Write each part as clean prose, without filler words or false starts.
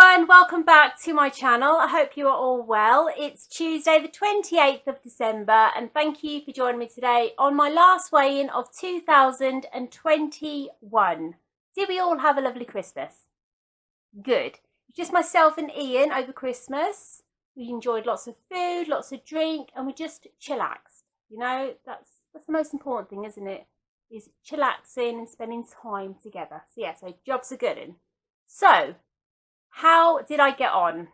everyone, welcome back to my channel. I hope you are all well. It's Tuesday the 28th of December and thank you for joining me today on my last weigh-in of 2021. Did we all have a lovely Christmas? Good. Just myself and Ian over Christmas. We enjoyed lots of food, lots of drink, and we just chillaxed. You know, that's the most important thing, isn't it? Is chillaxing and spending time together. So yeah, so jobs are good. So how did I get on?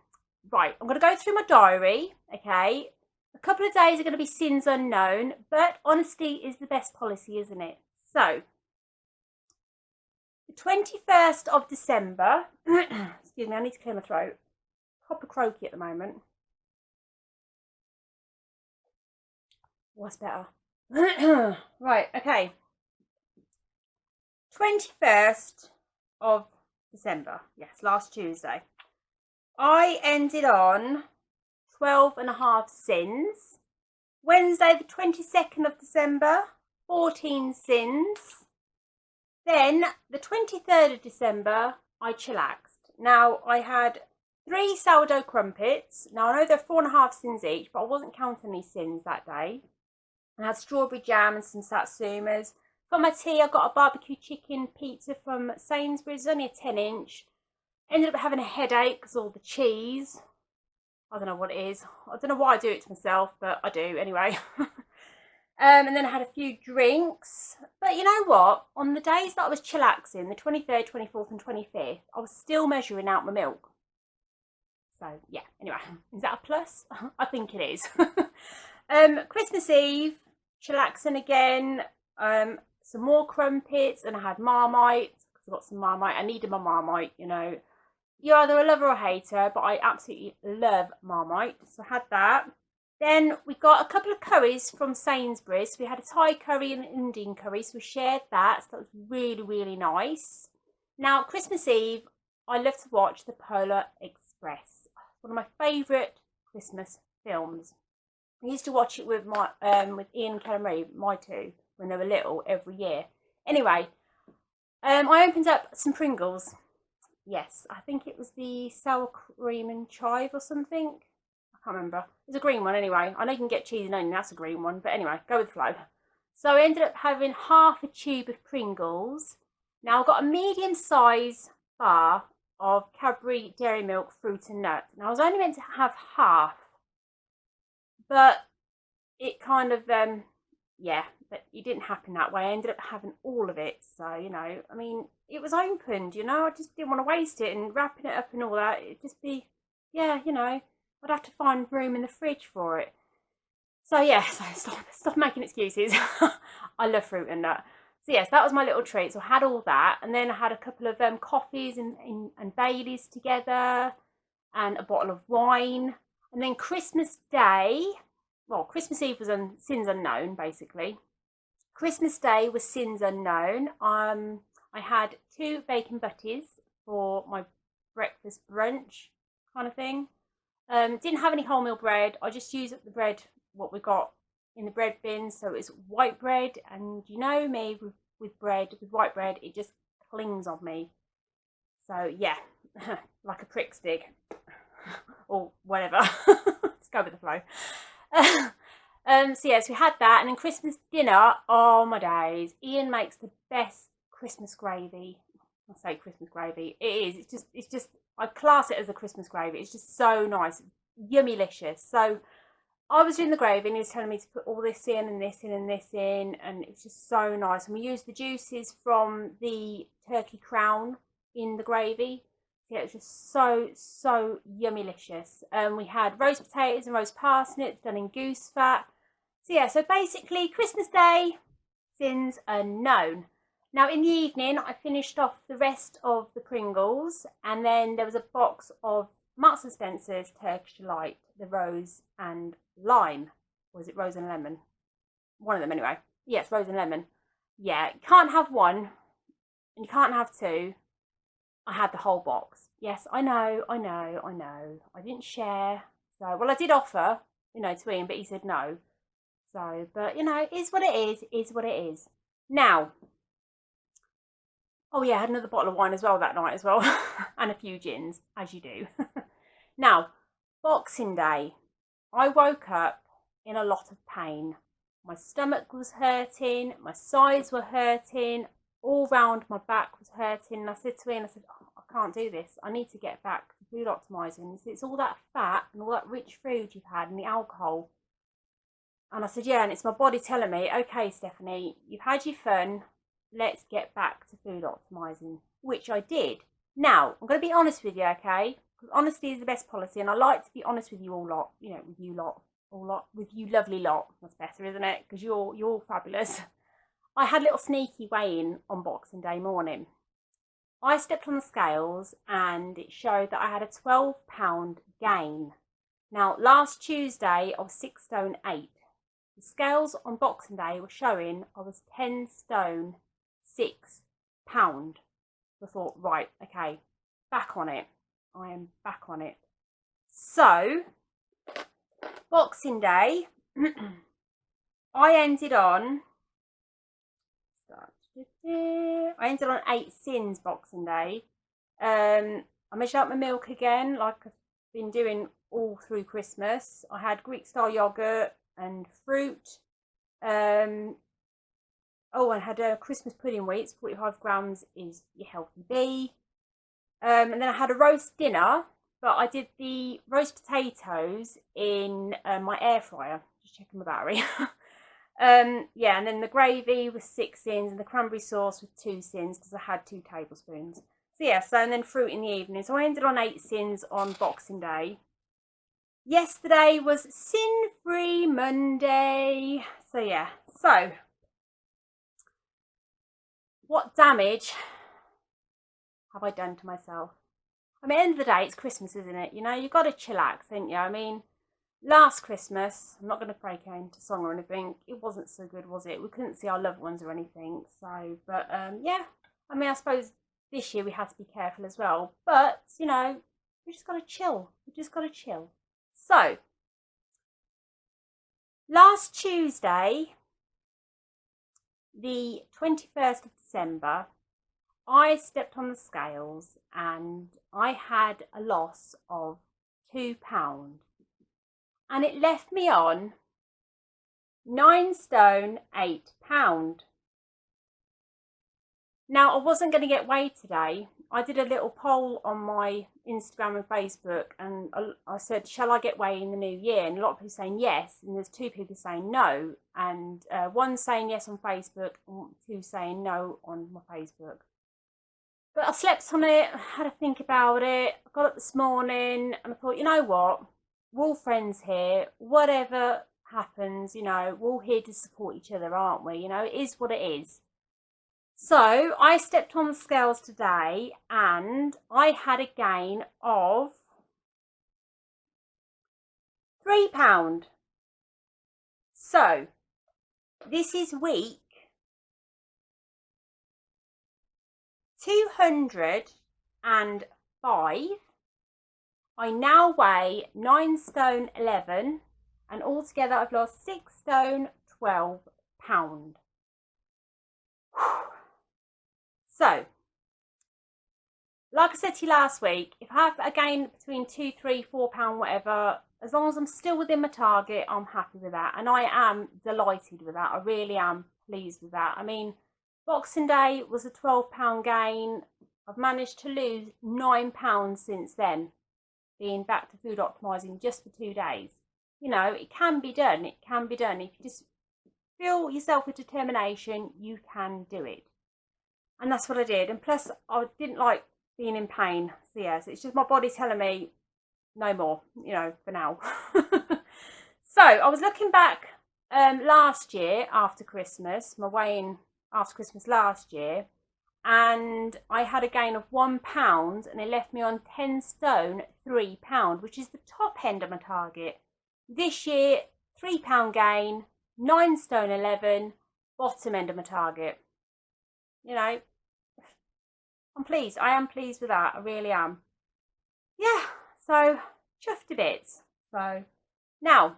Right, I'm going to go through my diary, okay? A couple of days are going to be sins unknown, but honesty is the best policy, isn't it? So, the 21st of December, excuse me, I need to clear my throat. Proper croaky at the moment. What's better? Right, okay. 21st of December, yes, last Tuesday. I ended on 12.5 sins. Wednesday the 22nd of December, 14 sins. Then the 23rd of December, I chillaxed. Now I had 3 sourdough crumpets. Now I know they're 4.5 sins each, but I wasn't counting any sins that day. I had strawberry jam and some satsumas. For my tea, I got a barbecue chicken pizza from Sainsbury's, only a 10-inch. Ended up having a headache because all the cheese. I don't know what it is. I don't know why I do it to myself, but I do anyway. And then I had a few drinks. But you know what? On the days that I was chillaxing, the 23rd, 24th and 25th, I was still measuring out my milk. So yeah, anyway, is that a plus? I think it is. Christmas Eve, chillaxing again. Some more crumpets, and I had Marmite because I got some Marmite. I needed my Marmite, you know. You're either a lover or a hater, but I absolutely love Marmite, so I had that. Then we got a couple of curries from Sainsbury's. We had a Thai curry and an Indian curry, so we shared that. So that was really, really nice. Now, Christmas Eve, I love to watch The Polar Express. One of my favourite Christmas films. I used to watch it with my with Ian and Kelly, my two, when they were little, every year. Anyway, I opened up some Pringles. Yes, I think it was the sour cream and chive or something. I can't remember. It's a green one anyway. I know you can get cheese and onion, that's a green one. But anyway, go with the flow. So I ended up having half a tube of Pringles. Now I've got a medium size bar of Cadbury Dairy Milk Fruit and Nut. Now I was only meant to have half. But it kind of, yeah, but it didn't happen that way. I ended up having all of it. So, you know, I mean, it was opened, you know. I just didn't want to waste it, and wrapping it up and all that. It'd just be, yeah, you know, I'd have to find room in the fridge for it. So, yeah, so stop making excuses. I love fruit and nut. So, yes, that was my little treat. So I had all that. And then I had a couple of coffees and Baileys together and a bottle of wine. And then Christmas Day, well, Christmas Eve was sins unknown, basically. Christmas Day was sins unknown. I had 2 bacon butties for my breakfast brunch kind of thing. Didn't have any wholemeal bread. I just used up the bread, what we got in the bread bin. So it was white bread. And you know me, with white bread, it just clings on me. So yeah, like a prick stick. Or whatever. Let's go with the flow. So yes, we had that, and then Christmas dinner. Oh my days! Ian makes the best Christmas gravy. I say Christmas gravy. It is. It's just. I class it as a Christmas gravy. It's just so nice, yummy-licious. So I was doing the gravy, and he was telling me to put all this in and this in and this in, and it's just so nice. And we used the juices from the turkey crown in the gravy. Yeah, it was just so yummy-licious. We had roast potatoes and roast parsnips done in goose fat. So yeah, so basically Christmas Day, sins unknown. Now in the evening, I finished off the rest of the Pringles, and then there was a box of Marks and Spencer's Turkish Delight, the rose and lime. Or was it rose and lemon? One of them anyway. Yes, rose and lemon. Yeah, you can't have one, and you can't have 2. I had the whole box. Yes, I know. I didn't share. So, well, I did offer, you know, to Ian, but he said no. So, but, you know, it is what it is what it is. Now, Oh yeah, I had another bottle of wine as well that night as well. And a few gins, as you do. Now, Boxing Day, I woke up in a lot of pain. My stomach was hurting, my sides were hurting, all round my back was hurting. And I said to Ian, I said, oh, I can't do this. I need to get back to food optimising. It's all that fat and all that rich food you've had and the alcohol. And I said, yeah, and it's my body telling me, okay, Stephanie, you've had your fun. Let's get back to food optimising, which I did. Now, I'm going to be honest with you, okay? Because honesty is the best policy, and I like to be honest with you all lot. You know, with you lot, all lot, with you lovely lot. That's better, isn't it? Because you're all fabulous. I had a little sneaky weigh-in on Boxing Day morning. I stepped on the scales and it showed that I had a 12-pound gain. Now, last Tuesday, I was 6 stone 8. The scales on Boxing Day were showing I was 10 stone 6 pound. I thought, right, okay, back on it. I am back on it. So, Boxing Day, I ended on 8 sins Boxing Day. I measured up my milk again, like I've been doing all through Christmas. I had Greek style yogurt and fruit. I had a Christmas pudding wheat. 45 grams is your healthy bee. And then I had a roast dinner, but I did the roast potatoes in my air fryer. Just checking my battery. Yeah, and then the gravy was 6 sins and the cranberry sauce was 2 sins because I had 2 tablespoons. So yeah, and then fruit in the evening. So I ended on 8 sins on Boxing Day. Yesterday was Sin-Free Monday. So yeah, so what damage have I done to myself? I mean, at the end of the day, it's Christmas, isn't it? You know, you've got to chillax, ain't you? I mean, last Christmas, I'm not going to break into song or anything, it wasn't so good, was it? We couldn't see our loved ones or anything. So, but yeah, I mean, I suppose this year we had to be careful as well. But, you know, we just got to chill. We just got to chill. So, last Tuesday, the 21st of December, I stepped on the scales and I had a loss of £2. And it left me on 9 stone 8 pound. Now, I wasn't going to get weighed today. I did a little poll on my Instagram and Facebook and I said, shall I get weighed in the new year? And a lot of people saying yes, and there's 2 people saying no. And one saying yes on Facebook and 2 saying no on my Facebook. But I slept on it, I had to think about it. I got up this morning and I thought, you know what? We're all friends here. Whatever happens, you know, we're all here to support each other, aren't we? You know, it is what it is. So I stepped on the scales today and I had a gain of £3. So this is week 205. I now weigh 9 stone 11 and altogether I've lost 6 stone 12 pound. So, like I said to you last week, if I have a gain between 2, 3, 4 pound, whatever, as long as I'm still within my target, I'm happy with that. And I am delighted with that. I really am pleased with that. I mean, Boxing Day was a £12 gain. I've managed to lose £9 since then, being back to food optimising just for 2 days. You know, it can be done. It can be done. If you just fill yourself with determination, you can do it. And that's what I did. And plus, I didn't like being in pain. So yeah, so it's just my body telling me no more, you know, for now. So I was looking back last year after Christmas, my weigh-in after Christmas last year, and I had a gain of £1 and it left me on 10 stone 3 pound, which is the top end of my target. This year, £3 gain, 9 stone 11, bottom end of my target. You know, I'm pleased. I am pleased with that. I really am. Yeah, so chuffed a bit. So now,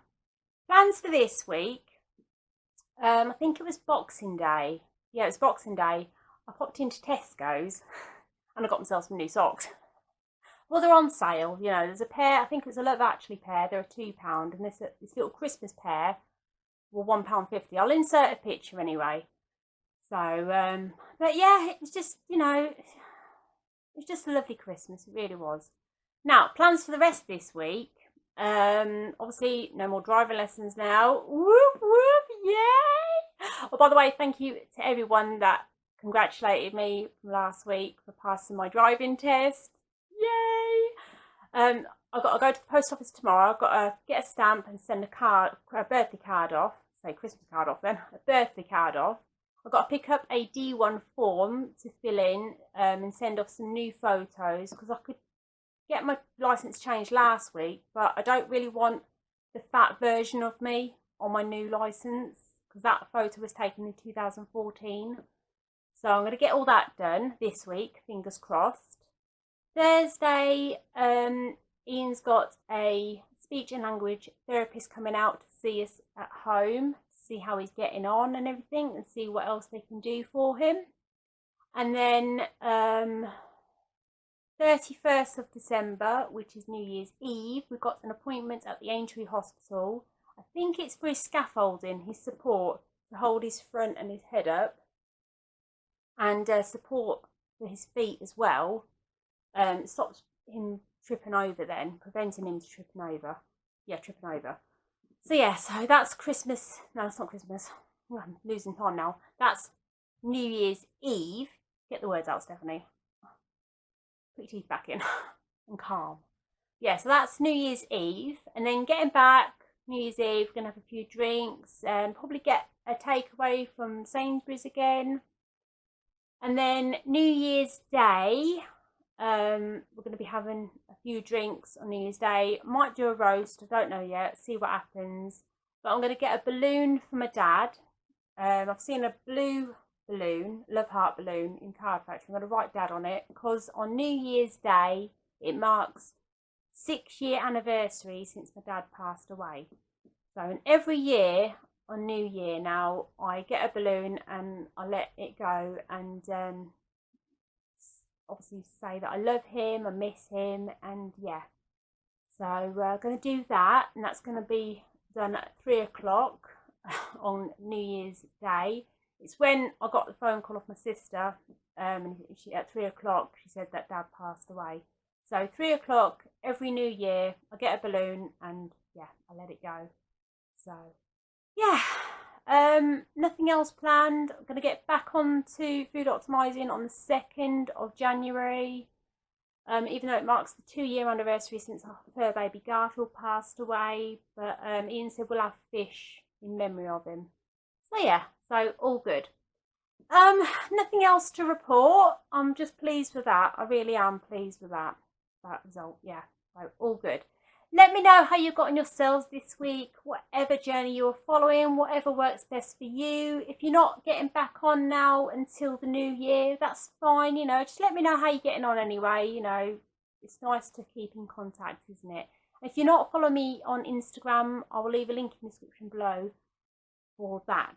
plans for this week. I think it was Boxing Day. Yeah, it was Boxing Day. I popped into Tesco's and I got myself some new socks. Well, they're on sale, you know. There's a pair, I think it's a Love Actually pair, they're £2, and this little Christmas pair were £1.50. I'll insert a picture anyway. So, but yeah, it was just, you know, it was just a lovely Christmas, it really was. Now, plans for the rest of this week. Obviously, no more driving lessons now. Whoop, whoop, yay! Oh, by the way, thank you to everyone that congratulated me from last week for passing my driving test. Yay! I've got to go to the post office tomorrow. I've got to get a stamp and send a birthday card off. Say Christmas card off then. A birthday card off. I've got to pick up a D1 form to fill in and send off some new photos, because I could get my licence changed last week, but I don't really want the fat version of me on my new licence, because that photo was taken in 2014. So I'm going to get all that done this week, fingers crossed. Thursday, Ian's got a speech and language therapist coming out to see us at home, to see how he's getting on and everything, and see what else they can do for him. And then 31st of December, which is New Year's Eve, we've got an appointment at the Aintree Hospital. I think it's for his scaffolding, his support to hold his front and his head up, and support for his feet as well. Stops him tripping over then, preventing him tripping over. Yeah, tripping over. So yeah, so that's Christmas. No, it's not Christmas. Oh, I'm losing time now. That's New Year's Eve. Get the words out, Stephanie. Put your teeth back in and calm. Yeah, so that's New Year's Eve. And then getting back, New Year's Eve, we're going to have a few drinks and probably get a takeaway from Sainsbury's again. And then New Year's Day, we're going to be having a few drinks on New Year's Day. Might do a roast, I don't know yet, see what happens. But I'm going to get a balloon for my dad. I've seen a blue balloon, love heart balloon in Card Factory. I'm going to write Dad on it, because on New Year's Day it marks 6-year anniversary since my dad passed away. So and every year on New Year now I get a balloon and I let it go, and obviously say that I love him, I miss him, and yeah. So we're going to do that, and that's going to be done at 3 o'clock on New Year's Day. It's when I got the phone call off my sister, and at 3 o'clock she said that Dad passed away. So 3 o'clock every New Year, I get a balloon and yeah, I let it go. So yeah, nothing else planned. I'm going to get back onto food optimising on the 2nd of January. Even though it marks the 2-year anniversary since our fur baby Garfield passed away. But Ian said we'll have fish in memory of him. So yeah, so all good. Nothing else to report. I'm just pleased with that. I really am pleased with that result. Yeah, so all good. Let me know how you got on yourselves this week, whatever journey you're following, whatever works best for you. If you're not getting back on now until the new year, that's fine, you know, just let me know how you're getting on anyway, you know. It's nice to keep in contact, isn't it? If you're not following me on Instagram, I will leave a link in the description below for that.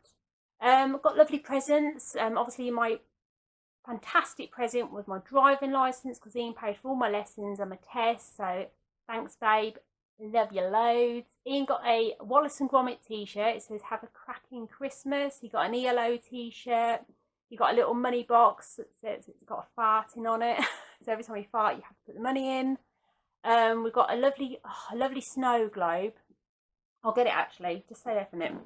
I've got lovely presents. Obviously my fantastic present was my driving licence, because Ian paid for all my lessons and my tests, so thanks babe, love you loads. Ian got a Wallace and Gromit t-shirt. It says have a cracking Christmas. He got an ELO t-shirt. He got a little money box that says it's got a farting on it. So every time you fart you have to put the money in. We've got a lovely snow globe. I'll get it actually, just stay there for a minute.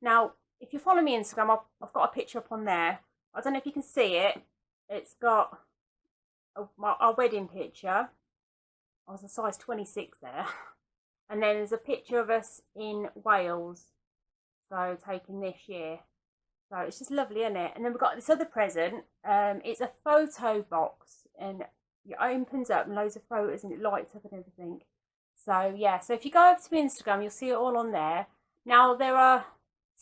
Now, if you follow me on Instagram, I've got a picture up on there. I don't know if you can see it. It's got our wedding picture. I was a size 26 there. And then there's a picture of us in Wales. So taken this year. So it's just lovely, isn't it? And then we've got this other present. It's a photo box. And it opens up and loads of photos and it lights up and everything. So yeah, so if you go over to Instagram, you'll see it all on there. Now there are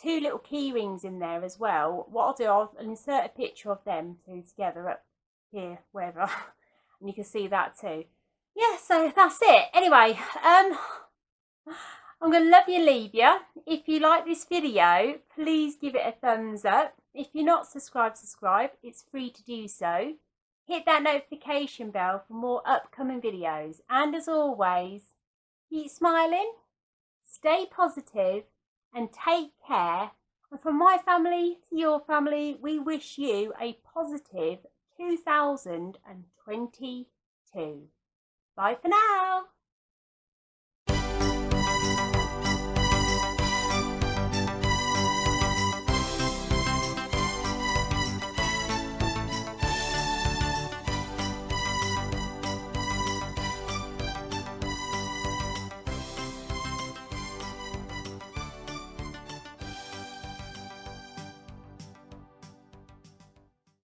2 little key rings in there as well. What I'll do, I'll insert a picture of them 2 together up here, wherever, and you can see that too. Yeah, so that's it. Anyway, I'm going to love you, leave you. If you like this video, please give it a thumbs up. If you're not subscribed, subscribe. It's free to do so. Hit that notification bell for more upcoming videos. And as always, keep smiling, stay positive, and take care. And from my family to your family, we wish you a positive 2022. Bye for now.